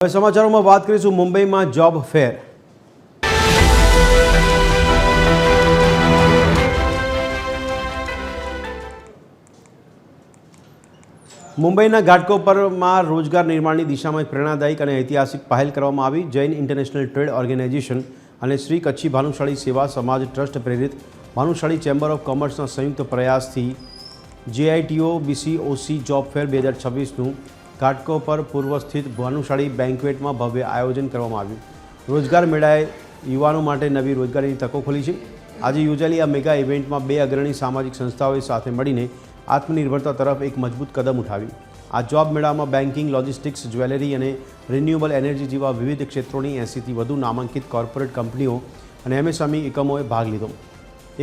હવે સમાચારોમાં વાત કરીશું મુંબઈમાં જોબ ફેર। મુંબઈના ઘાટકોપરમાં રોજગાર નિર્માણની દિશામાં એક પ્રેરણાદાયક અને ઐતિહાસિક પહેલ કરવામાં આવી। જૈન ઇન્ટરનેશનલ ટ્રેડ ઓર્ગેનાઇઝેશન અને શ્રી કચ્છી ભાનુશાળી સેવા સમાજ ટ્રસ્ટ પ્રેરિત ભાનુશાળી ચેમ્બર ઓફ કોમર્સના સંયુક્ત પ્રયાસથી JITO BCOC job fair 2026નું Ghatkopar પૂર્વ સ્થિત ભાનુશાળી બેન્ક્વેટમાં ભવ્ય આયોજન કરવામાં આવ્યું। રોજગાર મેળાએ યુવાનો માટે નવી રોજગારીની તકો ખોલી છે। આજે યોજાયેલી આ મેગા ઇવેન્ટમાં 2 અગ્રણી સામાજિક સંસ્થાઓએ સાથે મળીને આત્મનિર્ભરતા તરફ એક મજબૂત કદમ ઉઠાવ્યું। આ જોબ મેળામાં બેન્કિંગ, લોજિસ્ટિક્સ, જ્વેલરી અને રિન્યુએબલ એનર્જી જેવા વિવિધ ક્ષેત્રોની 80થી વધુ નામાંકિત કોર્પોરેટ કંપનીઓ અને MSME એકમોએ ભાગ લીધો।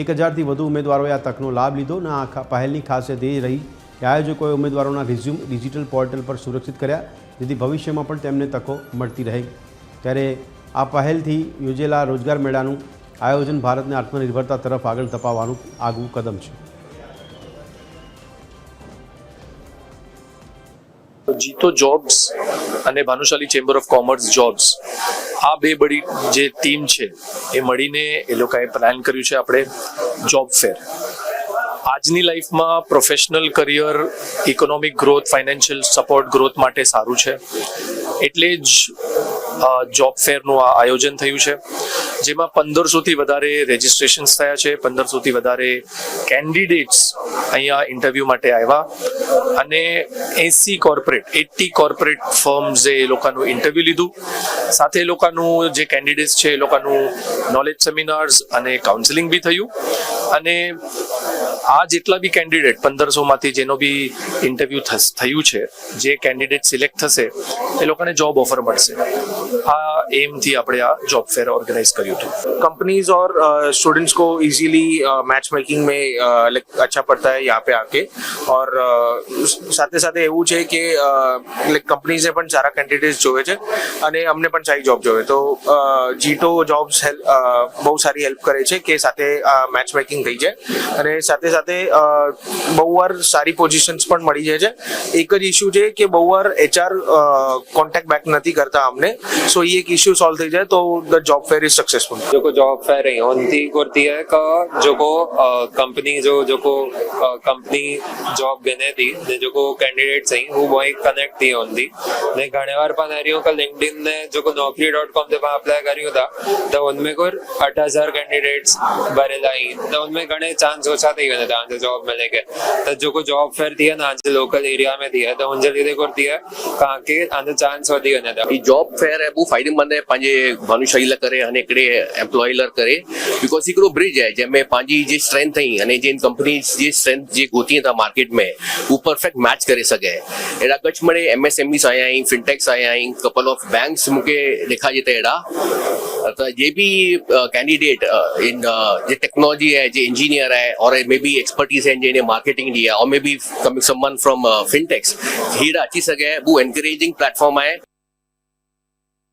1000થી વધુ ઉમેદવારોએ આ તકનો લાભ લીધો અને આ પહેલની ખાસિયત એ રહી કે આયોજકોએ ઉમેદવારોના રિઝ્યુમ ડિજિટલ પોર્ટલ પર સુરક્ષિત કર્યા, જેથી ભવિષ્યમાં પણ તેમને તકો મળતી રહે। ત્યારે આ પહેલથી યોજેલા રોજગાર મેળાનું આયોજન ભારતને આત્મનિર્ભરતા તરફ આગળ ધપાવવાનું આગવું કદમ છે। જીતો જોબ્સ અને Bhanushali chamber of commerce jobs આ બે બડી જે ટીમ છે એ મળીને એ લોકોએ પ્લાન કર્યું છે આપણે જોબ ફેર। આજની લાઈફમાં professional career, economic growth, financial support growth માટે સારું છે, એટલે જ જોબ ફેરનું આ આયોજન થયું છે, જેમાં 1500થી વધારે રજિસ્ટ્રેશન્સ થયા છે। 1500થી વધારે કેન્ડિડેટ્સ અહીંયા ઇન્ટરવ્યૂ માટે આવ્યા અને 80 કોર્પોરેટ ફર્મ્સે એ લોકોનું ઇન્ટરવ્યૂ લીધું। સાથે એ લોકોનું જે કેન્ડિડેટ્સ છે એ લોકોનું નોલેજ સેમિનાર્સ અને કાઉન્સેલિંગ બી થયું અને આ જેટલા બી કેન્ડિડેટ 1500માંથી જેનો બી ઇન્ટરવ્યૂ થયું છે, જે કેન્ડિડેટ સિલેક્ટ થશે એ લોકોને જોબ ઓફર મળશે। આ એમથી આપણે આ જોબ ફેર ऑर्गेनाइज કર્યું હતું। कंपनीज और स्टूडेंट्स को इजीली मैच मेकिंग में लाइक अच्छा पड़ता है यहाँ पे आके और સાથે સાથે એવું છે કે લાઈક કંપનીઝે પણ સારા કેન્ડિડેટ્સ જોવે છે અને અમને પણ સારી જોબ જોવે, તો જીટો જોબ્સ બહુ સારી હેલ્પ કરે છે કે સાથે મેચ મેકિંગ થઈ જાય અને સાથે સાથે બહુ વાર સારી પોઝિશન્સ પણ મળી જાય છે। એક જ ઇશ્યુ છે કે બહુ વાર HR કોન્ટેક્ટ બેક નથી કરતા અમને, सो ये एक इश्यू सॉल्व થઈ જાય तो the job fair is successful. जो को जॉब फेयर है उनती करती है का जो को कंपनी जो को कंपनी जॉब देने थी ने जो को कैंडिडेट्स हैं वो बॉय कनेक्ट थी उनती ने घणे बार पण हरियो का लिंक्डइन ने जो को naukri.com पे अप्लाई करियो था तो उनमें को 8000 कैंडिडेट्स भरेला ही तो उनमें घणे चांस ओछा थी गए था आंसर जॉब मिलने के। तो जो को जॉब फेयर थी ना आज लोकल एरिया में थी है तो उनजे लीधे करती है कहां के आंसर चांस वधी गए था। ई जॉब फेयर है वो फायदेमंद है पंहिंजे भानुशाली लाइ करे अने हिकिड़े एम्प्लॉय लाइ करे, बिकॉज हिकिड़ो ब्रिज है जंहिंमें पंहिंजी जे स्ट्रेंथ आई अने जिन कंपनीज जे स्ट्रेंथ जे गोती था मार्केट में वो परफेक्ट मैच करे सघे। अहिड़ा कच्छ में MSMEs आया आहिनि, फिनटेक्स आया आहिनि, कपल ऑफ बैंक्स मूंखे ॾेखारिजे त अहिड़ा तो ये भी कैंडिडेट इन जे टेक्नोलॉजी है, जे इंजीनियर है और मे बी एक्सपर्टीज है जिन्हें मार्केटिंग दी है और maybe someone from fintechs हीरा अची सघे। वो एनकरेजिंग प्लेटफॉर्म है।